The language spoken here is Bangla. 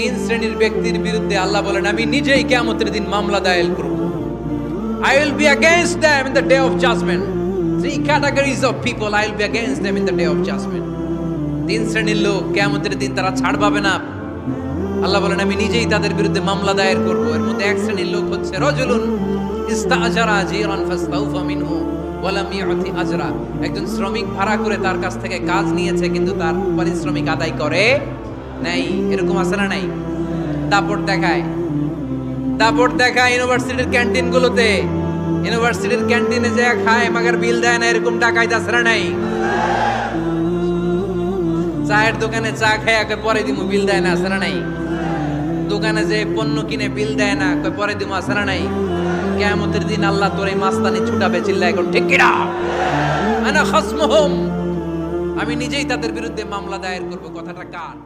তিন শ্রেণীর ব্যক্তির বিরুদ্ধে আল্লাহ বলেন আমি নিজেই কিয়ামতের দিন মামলা দায়ের করব। I will be against them in the day of judgment. Three categories of people I will be against them in the day of judgment. তিন শ্রেণীর লোক কিয়ামতের দিন তারা ছাড় পাবে না। আল্লাহ বলেন আমি নিজেই তাদের বিরুদ্ধে মামলা দায়ের করব। এর মধ্যে এক শ্রেণীর লোক হচ্ছে রাজুলুন ইস্তাআজারা জিরান ফাস্তাউফা মিনহু ওয়া লাম ইউতি আজরা। একজন শ্রমিক ভাড়া করে তার কাছ থেকে কাজ নিয়েছে কিন্তু তার পারিশ্রমিক আদায় করে নাই। এরকম আছে না নাই? দাপট দেখায় ইউনিভার্সিটির ক্যান্টিনগুলোতে। ইউনিভার্সিটির ক্যান্টিনে যে খায় মাগার বিল দেয় না, এরকম ডাকাইত আছে না নাই? চায়ের দোকানে চা খায় পরে দিমু বিল দেয় না, আছে না নাই? দোকানে যে পণ্য কিনে বিল দেয় না, পরে দিমু, আছে না নাই? কিয়ামতের দিন আল্লাহ তোর এই মাস্তানি ছুটাবে, চিল্লায় এখন ঠিক কিনা? আনা খাসমুহুম, আমি নিজেই তাদের বিরুদ্ধে মামলা দায়ের করব। কথাটা কার?